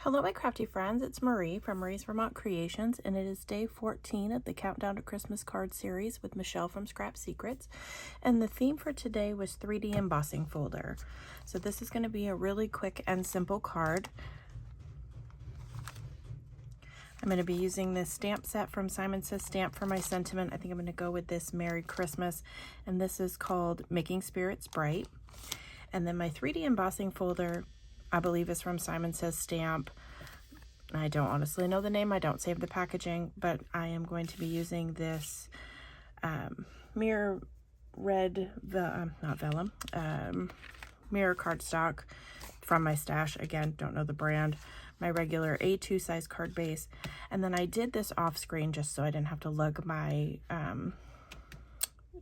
Hello my crafty friends, it's Marie from Marie's Vermont Creations, and it is day 14 of the Countdown to Christmas card series with Michelle from Scrap Secrets. And the theme for today was 3D embossing folder. So this is going to be a really quick and simple card. I'm going to be using this stamp set from Simon Says Stamp for my sentiment. I think I'm going to go with this Merry Christmas, and this is called Making Spirits Bright. And then my 3D embossing folder, I believe, is from Simon Says Stamp. I don't honestly know the name. I don't save the packaging, but I am going to be using this mirror red, not vellum, mirror cardstock from my stash. Again, don't know the brand. My regular A2 size card base. And then I did this off screen just so I didn't have to lug my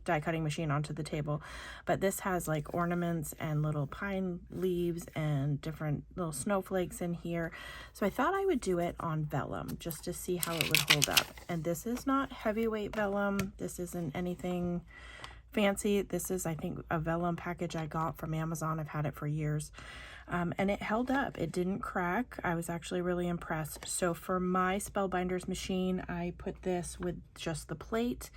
die cutting machine onto the table, but this has like ornaments and little pine leaves and different little snowflakes in here, so I thought I would do it on vellum just to see how it would hold up. And this is not heavyweight vellum, this isn't anything fancy. This is, I think, a vellum package I got from Amazon. I've had it for years, and it held up. It didn't crack. I was actually really impressed. So for my Spellbinders machine, I put this with just the plate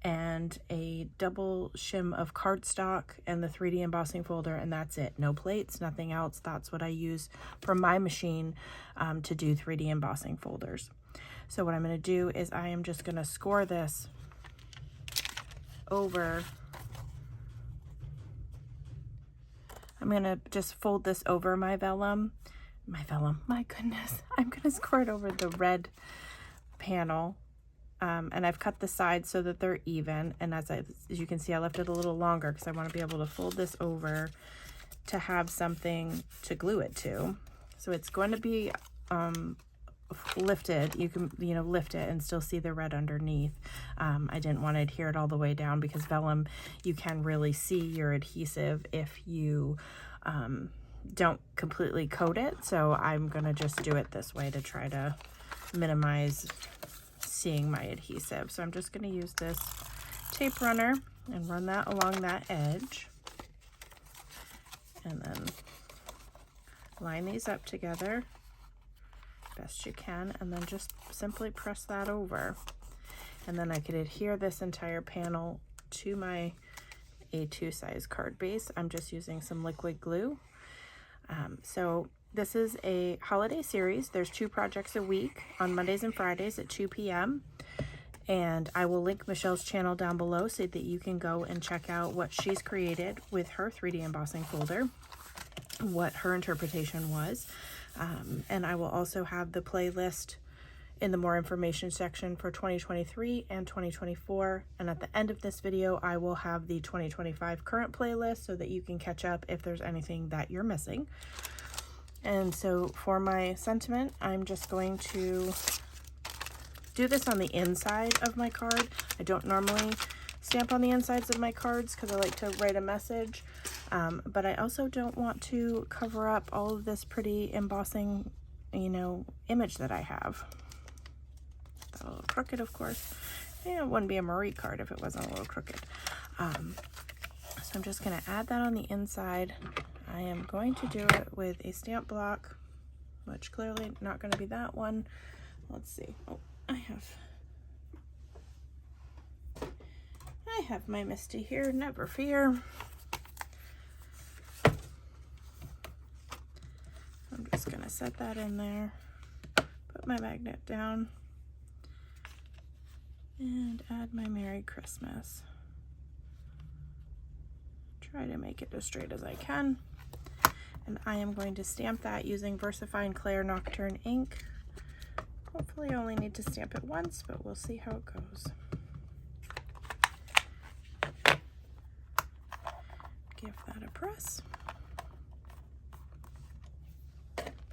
and a double shim of cardstock and the 3D embossing folder, and that's it. No plates, nothing else. That's what I use for my machine to do 3D embossing folders. So what I'm going to do is I am just going to score this over. I'm going to just fold this over my vellum. My goodness. I'm going to score it over the red panel. And I've cut the sides so that they're even, and as you can see, I left it a little longer because I want to be able to fold this over to have something to glue it to. So it's going to be lifted. You can, lift it and still see the red underneath. I didn't want to adhere it all the way down because vellum, you can really see your adhesive if you don't completely coat it. So I'm going to just do it this way to try to minimize seeing my adhesive. So I'm just going to use this tape runner and run that along that edge, and then line these up together best you can, and then just simply press that over, and then I could adhere this entire panel to my A2 size card base. I'm just using some liquid glue. So this is a holiday series. There's 2 projects a week on Mondays and Fridays at 2 p.m. And I will link Michelle's channel down below so that you can go and check out what she's created with her 3D embossing folder, what her interpretation was. And I will also have the playlist in the more information section for 2023 and 2024. And at the end of this video, I will have the 2025 current playlist so that you can catch up if there's anything that you're missing. And so for my sentiment, I'm just going to do this on the inside of my card. I don't normally stamp on the insides of my cards because I like to write a message, but I also don't want to cover up all of this pretty embossing, image that I have. That's a little crooked, of course. Yeah, it wouldn't be a Marie card if it wasn't a little crooked. So I'm just going to add that on the inside. I am going to do it with a stamp block, which clearly not going to be that one. Let's see. Oh, I have my Misty here, never fear. I'm just going to set that in there, put my magnet down, and add my Merry Christmas. Try to make it as straight as I can. And I am going to stamp that using VersaFine Clair Nocturne ink. Hopefully I only need to stamp it once, but we'll see how it goes. Give that a press.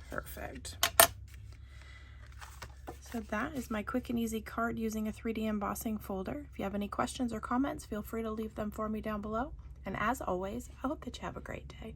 Perfect. So that is my quick and easy card using a 3D embossing folder. If you have any questions or comments, feel free to leave them for me down below. And as always, I hope that you have a great day.